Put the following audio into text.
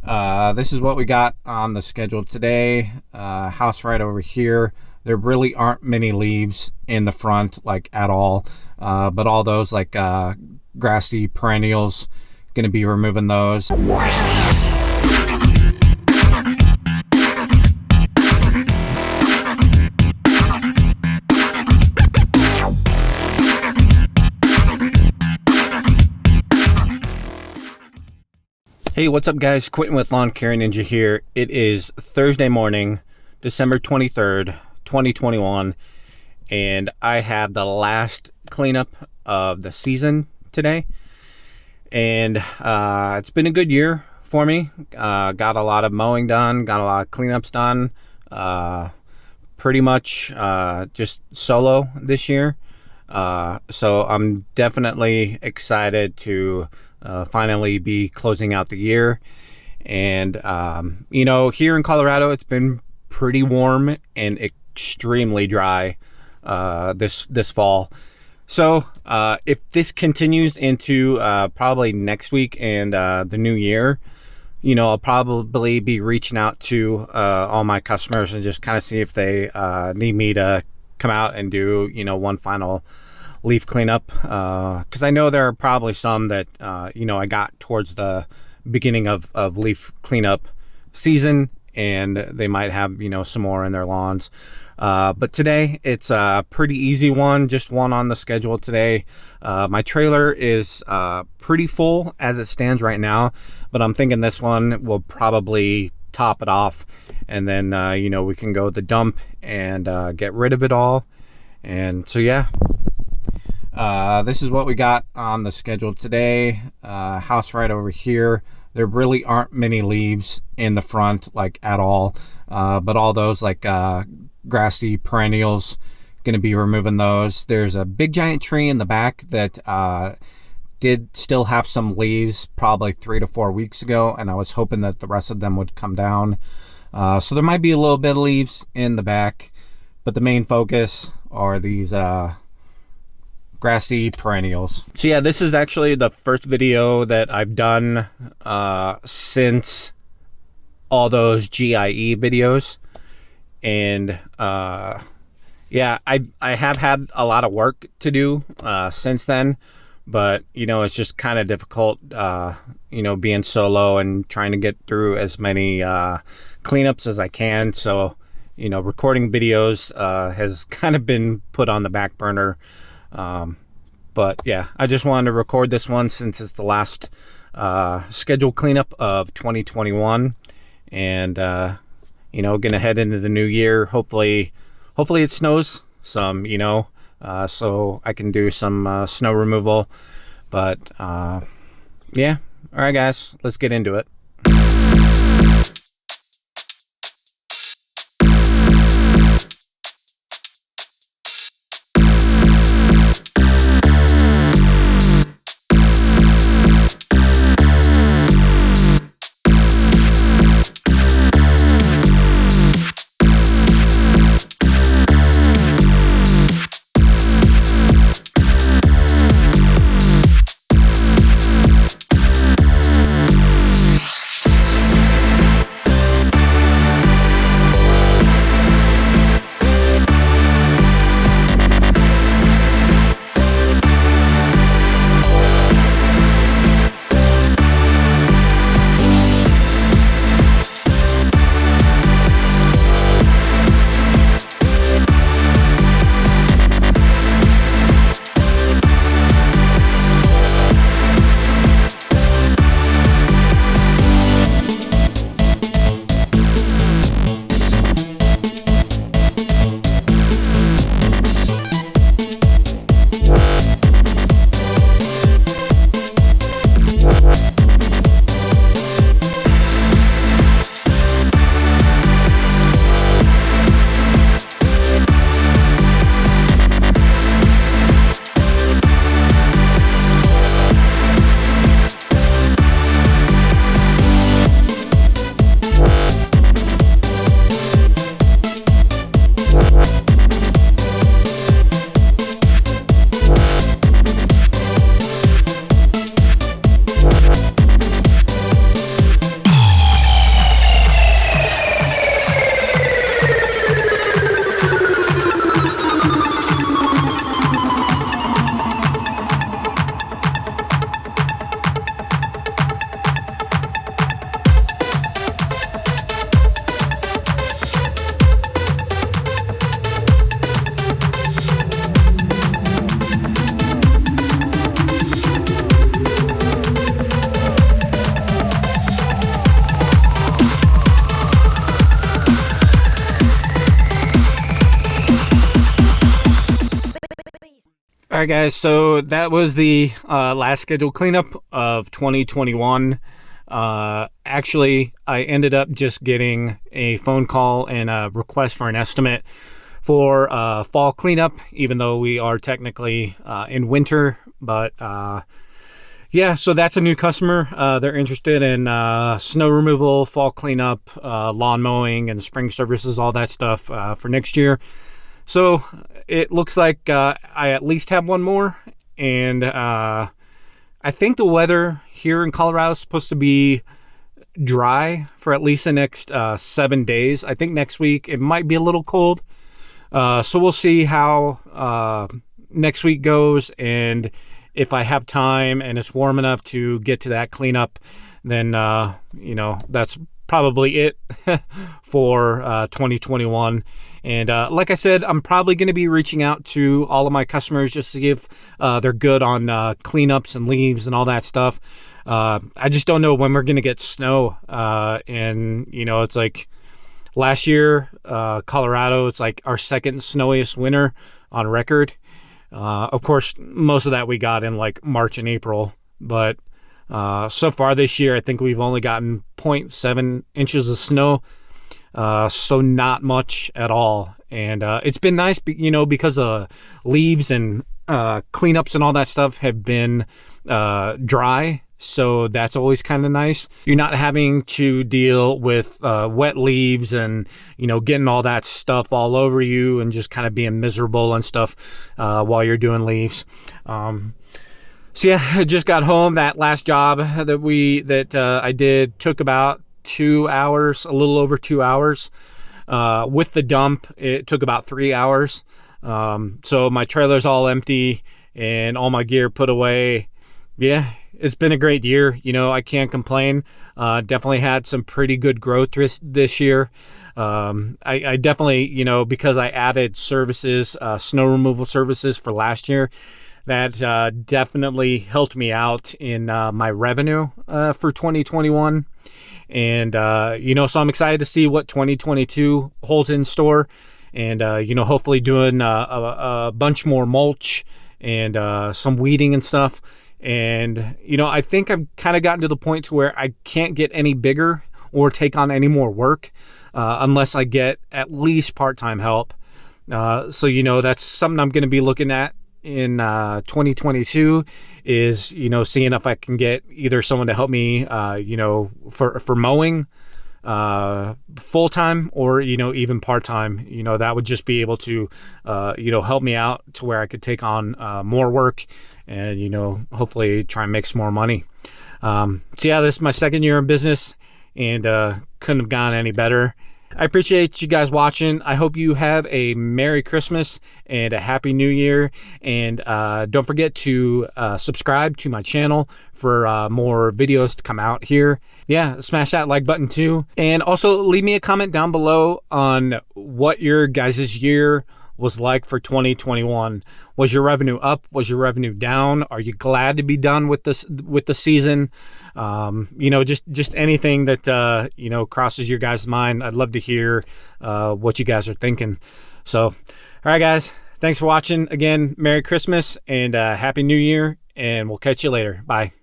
This is what we got on the schedule today. House right over here. There really aren't many leaves in the front, like at all, but all those like grassy perennials, gonna be removing those. Hey, what's up guys? Quentin with Lawn Care Ninja here. It is Thursday morning, December 23rd, 2021, and I have the last cleanup of the season today. And it's been a good year for me. Got a lot of mowing done, got a lot of cleanups done. Pretty much just solo this year. So I'm definitely excited to finally be closing out the year. And you know, here in Colorado it's been pretty warm and extremely dry this fall. So if this continues into probably next week and the new year, you know, I'll probably be reaching out to all my customers and just kind of see if they need me to come out and do, you know, one final leaf cleanup, because I know there are probably some that you know, I got towards the beginning of leaf cleanup season and they might have, you know, some more in their lawns. But today it's a pretty easy one, just one on the schedule today. My trailer is pretty full as it stands right now, but I'm thinking this one will probably top it off, and then you know, we can go to the dump and get rid of it all. And so yeah, this is what we got on the schedule today. House right over here. There really aren't many leaves in the front, like at all, but all those like grassy perennials, gonna be removing those. There's a big giant tree in the back that did still have some leaves probably 3 to 4 weeks ago, and I was hoping that the rest of them would come down. So there might be a little bit of leaves in the back, but the main focus are these grassy perennials. So yeah, this is actually the first video that I've done since all those GIE videos. And yeah, I have had a lot of work to do since then, but you know, it's just kind of difficult, you know, being solo and trying to get through as many cleanups as I can. So, you know, recording videos has kind of been put on the back burner. But yeah, I just wanted to record this one since it's the last scheduled cleanup of 2021. And you know, gonna head into the new year. Hopefully it snows some, you know, so I can do some snow removal. But yeah, all right guys, let's get into it. right, guys, so that was the last scheduled cleanup of 2021. Actually, I ended up just getting a phone call and a request for an estimate for fall cleanup, even though we are technically in winter. But yeah, so that's a new customer. They're interested in snow removal, fall cleanup, lawn mowing, and spring services, all that stuff for next year. So it looks like I at least have one more, and I think the weather here in Colorado is supposed to be dry for at least the next 7 days. I think next week it might be a little cold. So we'll see how next week goes, and if I have time and it's warm enough to get to that cleanup, then you know, that's probably it for 2021. And like I said, I'm probably going to be reaching out to all of my customers just to see if they're good on cleanups and leaves and all that stuff. I just don't know when we're going to get snow. And, you know, it's like last year, Colorado, it's like our second snowiest winter on record. Of course, most of that we got in like March and April. But so far this year, I think we've only gotten 0.7 inches of snow. So not much at all. And it's been nice, you know, because leaves and cleanups and all that stuff have been dry. So that's always kind of nice. You're not having to deal with wet leaves and, you know, getting all that stuff all over you and just kind of being miserable and stuff while you're doing leaves. So yeah, I just got home. That last job that I did took about 2 hours, a little over 2 hours. With the dump, it took about 3 hours. So my trailer's all empty and all my gear put away. Yeah, it's been a great year. You know, I can't complain. Definitely had some pretty good growth this year. I definitely, you know, because I added services, snow removal services for last year, that definitely helped me out in my revenue for 2021. And, you know, so I'm excited to see what 2022 holds in store, and, you know, hopefully doing a bunch more mulch and some weeding and stuff. And, you know, I think I've kind of gotten to the point to where I can't get any bigger or take on any more work unless I get at least part-time help. So, you know, that's something I'm going to be looking at in 2022 is, you know, seeing if I can get either someone to help me, you know, for mowing full-time, or, you know, even part-time. You know, that would just be able to, you know, help me out to where I could take on more work and, you know, hopefully try and make some more money. So yeah, this is my second year in business, and couldn't have gone any better. I appreciate you guys watching. I hope you have a Merry Christmas and a Happy New Year. And don't forget to subscribe to my channel for more videos to come out here. Yeah, smash that like button too. And also leave me a comment down below on what your guys' year was like for 2021. Was your revenue up? Was your revenue down? Are you glad to be done with the season? You know, just anything that you know, crosses your guys' mind. I'd love to hear what you guys are thinking. So, all right, guys, thanks for watching. Again, Merry Christmas and Happy New Year, and we'll catch you later. Bye.